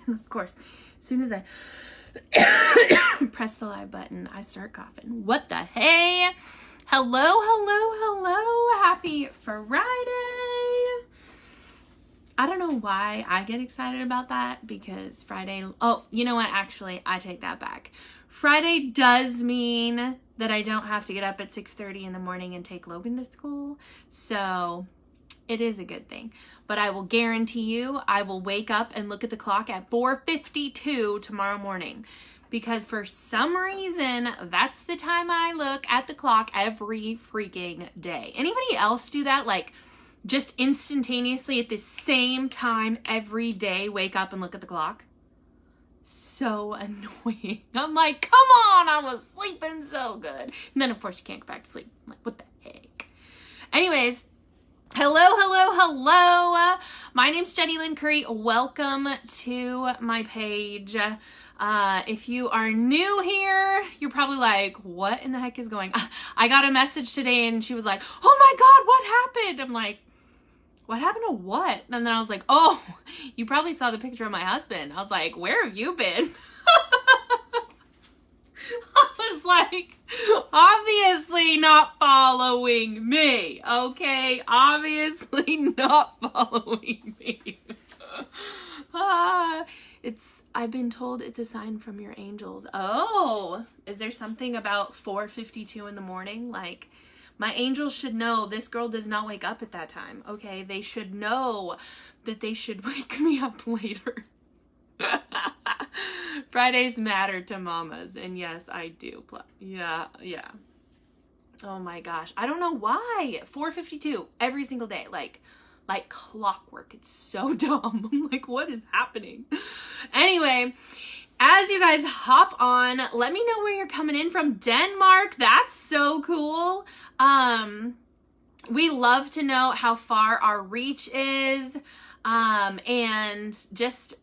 Of course, as soon as I press the live button, I start coughing. What the hey? Hello. Happy Friday. I don't know why I get excited about that, because Friday, oh, you know what? Actually, I take that back. Friday does mean that I don't have to get up at 6:30 in the morning and take Logan to school. So it is a good thing. But I will guarantee you, I will wake up and look at the clock at 4:52 tomorrow morning. Because for some reason, that's the time I look at the clock every freaking day. Anybody else do that? Like, just instantaneously at the same time every day, wake up and look at the clock? So annoying. I'm like, come on, I was sleeping so good. And then, of course, you can't go back to sleep. I'm like, what the heck? Anyways, hello. My name's Jenny Lynn Curry. Welcome to my page. If you are new here, you're probably like, what in the heck is going on? I got a message today and she was like, oh my God, what happened? I'm like, what happened to what? And then I was like, oh, you probably saw the picture of my husband. I was like, where have you been? I was like, obviously not following me, okay? Obviously not following me. I've been told it's a sign from your angels. Oh, is there something about 4:52 in the morning? Like, my angels should know this girl does not wake up at that time, okay? They should know that they should wake me up later. Fridays matter to mamas, and yes, I do. Yeah. Oh my gosh. I don't know why. 4:52 every single day. Like clockwork. It's so dumb. I'm like, what is happening? Anyway, as you guys hop on, let me know where you're coming in from. Denmark. That's so cool. We love to know how far our reach is. And just,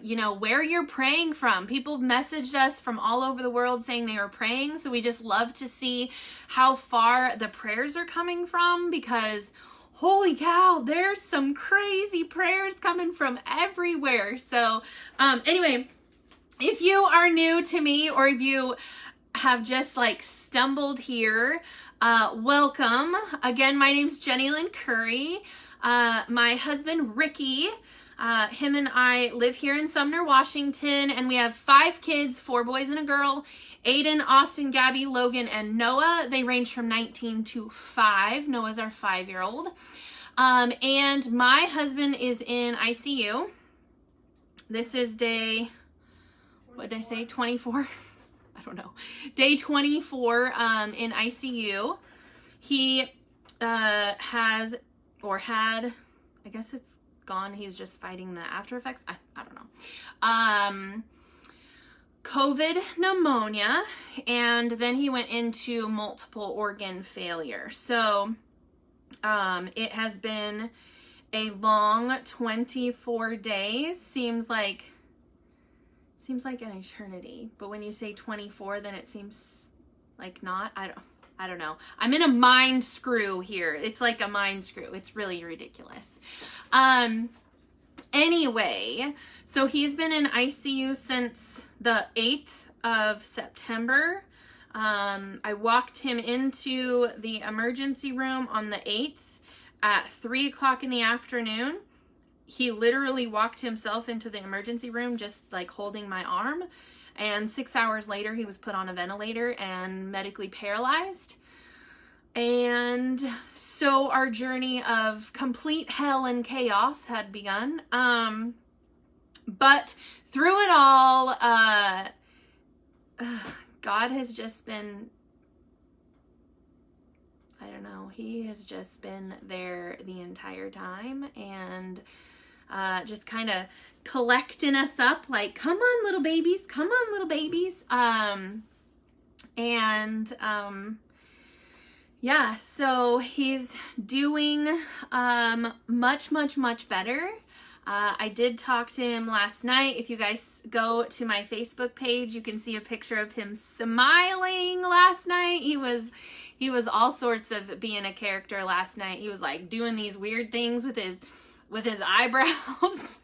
you know, where you're praying from. People messaged us from all over the world saying they were praying. So we just love to see how far the prayers are coming from, because holy cow, there's some crazy prayers coming from everywhere. So, anyway, if you are new to me, or if you have just like stumbled here, welcome. Again, my name's Jenny Lynn Curry. My husband, Ricky, him and I live here in Sumner, Washington, and we have 5 kids, 4 boys and a girl, Aiden, Austin, Gabby, Logan, and Noah. They range from 19 to 5. Noah's our 5-year-old. And my husband is in ICU. This is day, what did I say, 24? I don't know. Day 24 in ICU. He has, or had, I guess it's gone. He's just fighting the after effects. I don't know. COVID pneumonia, and then he went into multiple organ failure. So it has been a long 24 days. Seems like an eternity. But when you say 24, then it seems like not. I don't know. I'm in a mind screw here. It's like a mind screw. It's really ridiculous. Anyway, so he's been in ICU since the 8th of September. I walked him into the emergency room on the 8th at 3 o'clock in the afternoon. He literally walked himself into the emergency room, just like holding my arm. And 6 hours later, he was put on a ventilator and medically paralyzed. And so our journey of complete hell and chaos had begun. But through it all, God has just been, I don't know, he has just been there the entire time, and just kind of collecting us up like, come on, little babies, come on, little babies. Yeah, so he's doing much better. I did talk to him last night. If you guys go to my Facebook page, you can see a picture of him smiling last night. He was all sorts of being a character last night. He was like doing these weird things with his eyebrows.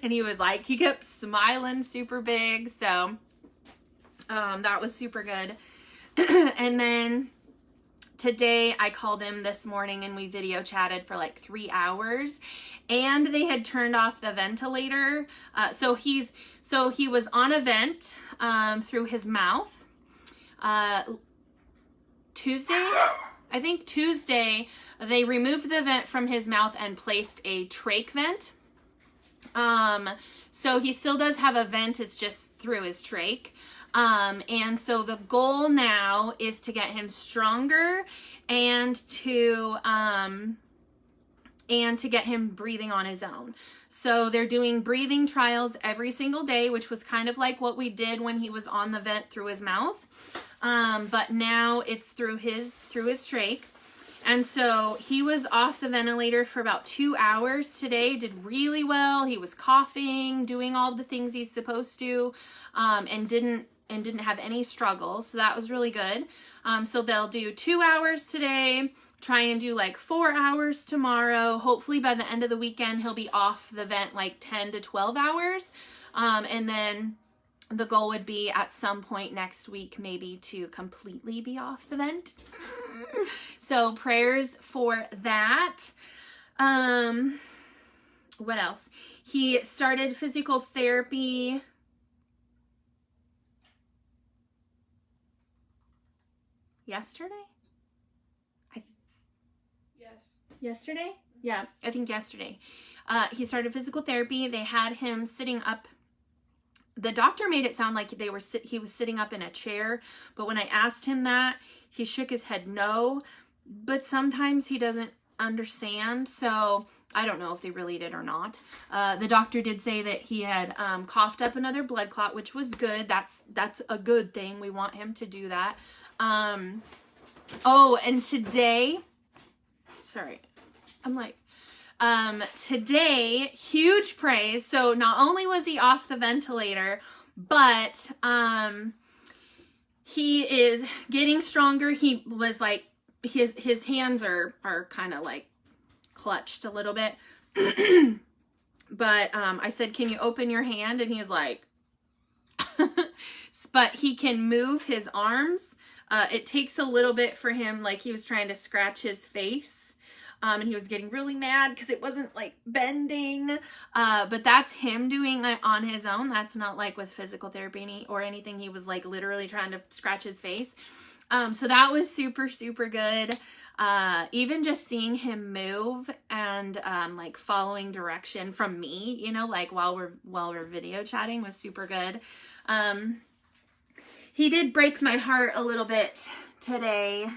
And he was like, he kept smiling super big. So that was super good. And then today I called him this morning and we video chatted for like 3 hours, and they had turned off the ventilator. So he was on a vent through his mouth. Tuesday, they removed the vent from his mouth and placed a trach vent. So he still does have a vent, it's just through his trach. And so the goal now is to get him stronger and to get him breathing on his own. So they're doing breathing trials every single day, which was kind of like what we did when he was on the vent through his mouth. But now it's through his trach. And so he was off the ventilator for about 2 hours today, did really well. He was coughing, doing all the things he's supposed to, and didn't have any struggle. So that was really good. So they'll do 2 hours today, try and do like 4 hours tomorrow. Hopefully by the end of the weekend, he'll be off the vent like 10 to 12 hours. And then the goal would be at some point next week, maybe to completely be off the vent. So prayers for that. What else? He started physical therapy yesterday? Yesterday? Yeah, I think yesterday. He started physical therapy. They had him sitting up. The doctor made it sound like he was sitting up in a chair, but when I asked him that, he shook his head no, but sometimes he doesn't understand, so I don't know if they really did or not. The doctor did say that he had coughed up another blood clot, which was good. That's a good thing. We want him to do that. Oh, and today, sorry, I'm like, today, huge praise. So not only was he off the ventilator, but, he is getting stronger. He was like, his hands are kind of like clutched a little bit. But, I said, can you open your hand? And he's like, but he can move his arms. It takes a little bit for him. Like he was trying to scratch his face. And he was getting really mad because it wasn't like bending. But that's him doing it on his own. That's not like with physical therapy or anything. He was like literally trying to scratch his face. So that was super, super good. Even just seeing him move and like following direction from me, you know, like while we're video chatting was super good. He did break my heart a little bit today.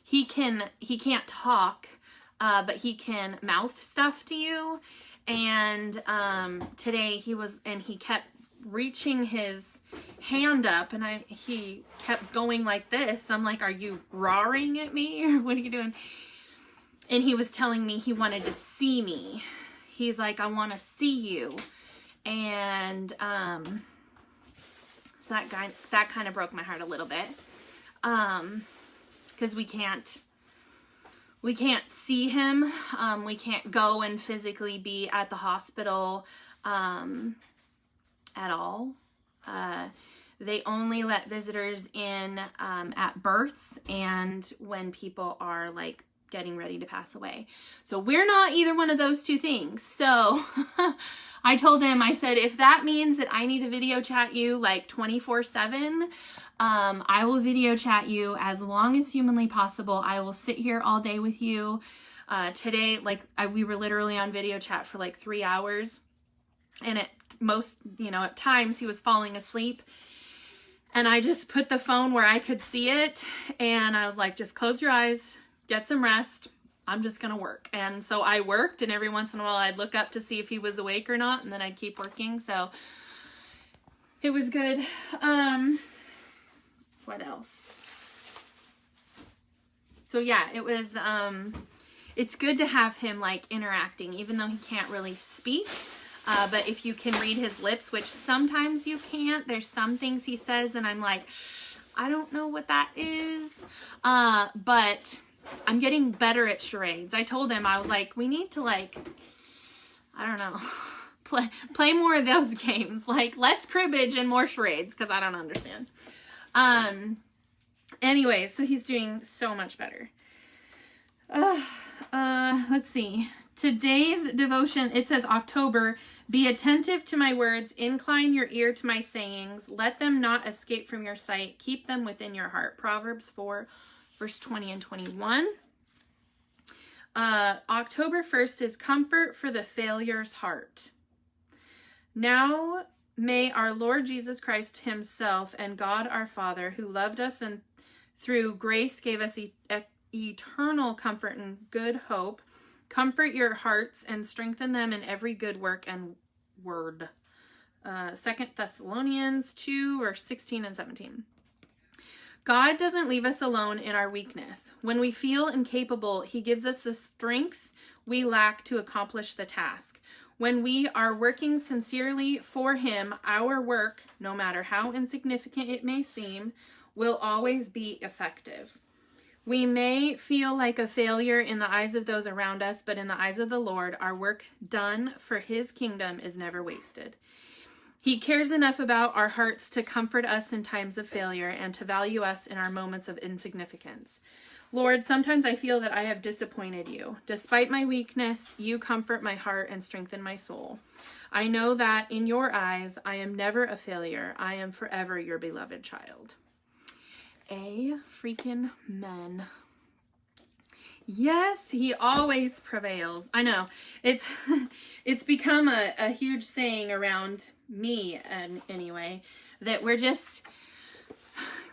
He can't talk, but he can mouth stuff to you. And today he kept reaching his hand up, and he kept going like this. I'm like, are you roaring at me, or what are you doing? And he was telling me he wanted to see me. He's like, I want to see you. And so that kind of broke my heart a little bit. Because we can't see him. We can't go and physically be at the hospital at all. They only let visitors in at births and when people are like getting ready to pass away. So we're not either one of those two things. So I told him, I said, if that means that I need to video chat you like 24/7, I will video chat you as long as humanly possible. I will sit here all day with you. Today, we were literally on video chat for like 3 hours, and at times he was falling asleep, and I just put the phone where I could see it, and I was like, just close your eyes, get some rest. I'm just gonna work. And so I worked, and every once in a while I'd look up to see if he was awake or not, and then I'd keep working. So it was good. What else? So yeah, it was, it's good to have him like interacting, even though he can't really speak. But if you can read his lips, which sometimes you can't, there's some things he says and I'm like, I don't know what that is. But I'm getting better at charades. I told him, I was like, we need to like I don't know. Play more of those games, like less cribbage and more charades, because I don't understand. Anyway, so he's doing so much better. Let's see. Today's devotion, it says October, be attentive to my words, incline your ear to my sayings, let them not escape from your sight, keep them within your heart. Proverbs 4, verse 20 and 21. October 1st is comfort for the failurer's heart. Now may our Lord Jesus Christ himself and God our Father, who loved us and through grace gave us eternal comfort and good hope, comfort your hearts and strengthen them in every good work and word. 2 Thessalonians 2, verse 16 and 17. God doesn't leave us alone in our weakness. When we feel incapable, he gives us the strength we lack to accomplish the task. When we are working sincerely for him, our work, no matter how insignificant it may seem, will always be effective. We may feel like a failure in the eyes of those around us, but in the eyes of the Lord, our work done for his kingdom is never wasted. He cares enough about our hearts to comfort us in times of failure and to value us in our moments of insignificance. Lord, sometimes I feel that I have disappointed you. Despite my weakness, you comfort my heart and strengthen my soul. I know that in your eyes, I am never a failure. I am forever your beloved child. Freaking men. Yes, he always prevails. I know. It's become a huge saying around me, and anyway, that we're just,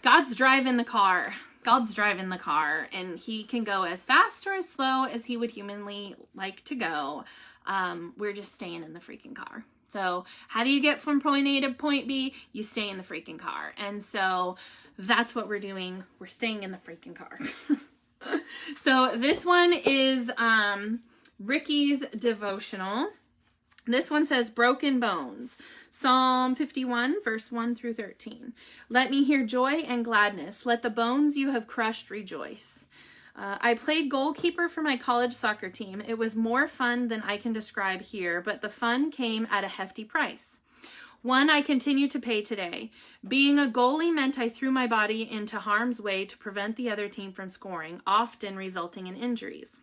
God's driving the car. God's driving the car, and he can go as fast or as slow as he would humanly like to go. We're just staying in the freaking car. So how do you get from point A to point B? You stay in the freaking car. And so that's what we're doing. We're staying in the freaking car. So this one is Ricky's devotional. This one says broken bones. Psalm 51, verse 1 through 13. Let me hear joy and gladness. Let the bones you have crushed rejoice. I played goalkeeper for my college soccer team. It was more fun than I can describe here, but the fun came at a hefty price. One I continue to pay today. Being a goalie meant I threw my body into harm's way to prevent the other team from scoring, often resulting in injuries.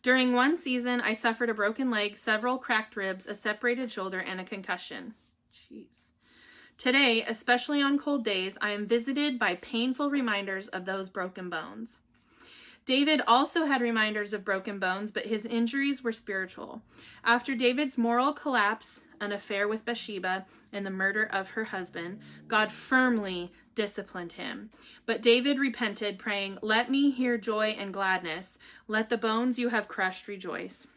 During one season, I suffered a broken leg, several cracked ribs, a separated shoulder, and a concussion. Jeez. Today, especially on cold days, I am visited by painful reminders of those broken bones. David also had reminders of broken bones, but his injuries were spiritual. After David's moral collapse, an affair with Bathsheba, and the murder of her husband, God firmly disciplined him. But David repented, praying, "Let me hear joy and gladness. Let the bones you have crushed rejoice."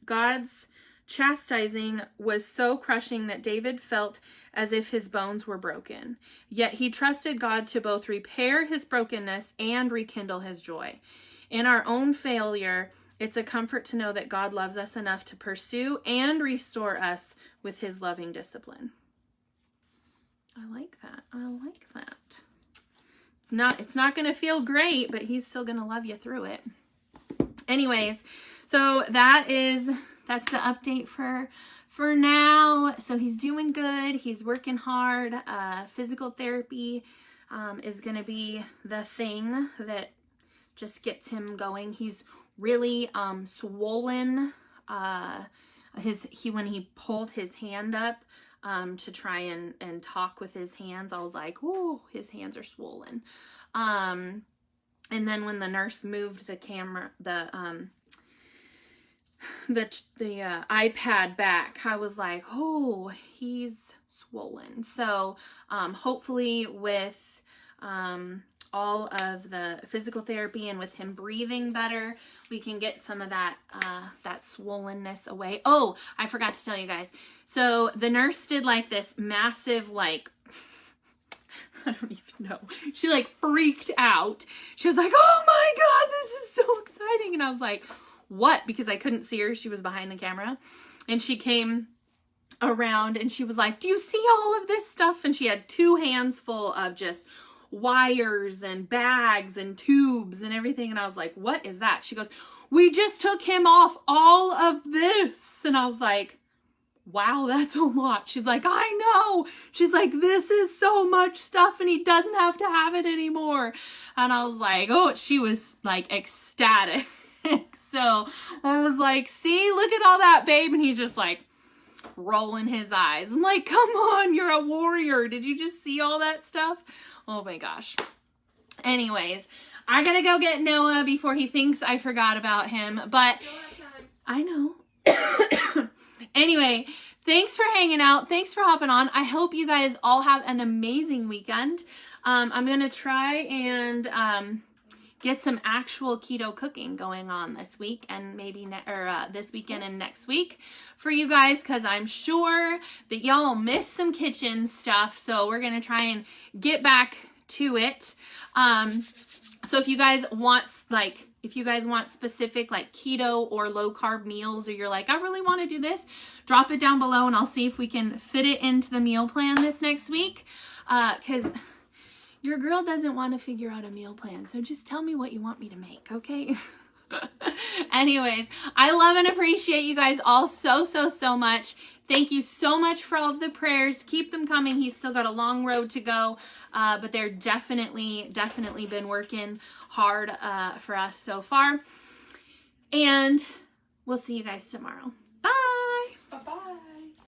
God's chastising was so crushing that David felt as if his bones were broken. Yet he trusted God to both repair his brokenness and rekindle his joy. In our own failure, it's a comfort to know that God loves us enough to pursue and restore us with his loving discipline. I like that. I like that. It's not going to feel great, but he's still going to love you through it. Anyways, so that's the update for now. So he's doing good. He's working hard. Physical therapy is going to be the thing that just gets him going. He's really swollen. When he pulled his hand up to try and talk with his hands, I was like, "Ooh, his hands are swollen." And then when the nurse moved the camera, the iPad back, I was like, "Oh, he's swollen." So hopefully with all of the physical therapy and with him breathing better, we can get some of that swollenness away. Oh, I forgot to tell you guys. So the nurse did like this massive, like, I don't even know. She like freaked out. She was like, "Oh my God, this is so exciting." And I was like, "What?" Because I couldn't see her. She was behind the camera. And she came around and she was like, "Do you see all of this stuff?" And she had 2 hands full of just wires and bags and tubes and everything. And I was like, "What is that?" She goes, we just took him off all of this. And I was like, wow, that's a lot. She's like, I know. She's like, this is so much stuff and he doesn't have to have it anymore. And I was like, oh, she was like ecstatic. So I was like, see, look at all that, babe. And he just like rolling his eyes. I'm like, come on, you're a warrior. Did you just see all that stuff? Oh my gosh. Anyways, I gotta go get Noah before he thinks I forgot about him, but I know. Anyway, thanks for hanging out. Thanks for hopping on. I hope you guys all have an amazing weekend. I'm gonna try and get some actual keto cooking going on this week and maybe this weekend and next week for you guys, because I'm sure that y'all miss some kitchen stuff. So we're gonna try and get back to it. So if you guys want specific like keto or low carb meals, or you're like, I really want to do this, drop it down below and I'll see if we can fit it into the meal plan this next week. Because your girl doesn't want to figure out a meal plan. So just tell me what you want me to make, okay? Anyways, I love and appreciate you guys all so much. Thank you so much for all of the prayers. Keep them coming. He's still got a long road to go, but they're definitely been working hard for us so far. And we'll see you guys tomorrow.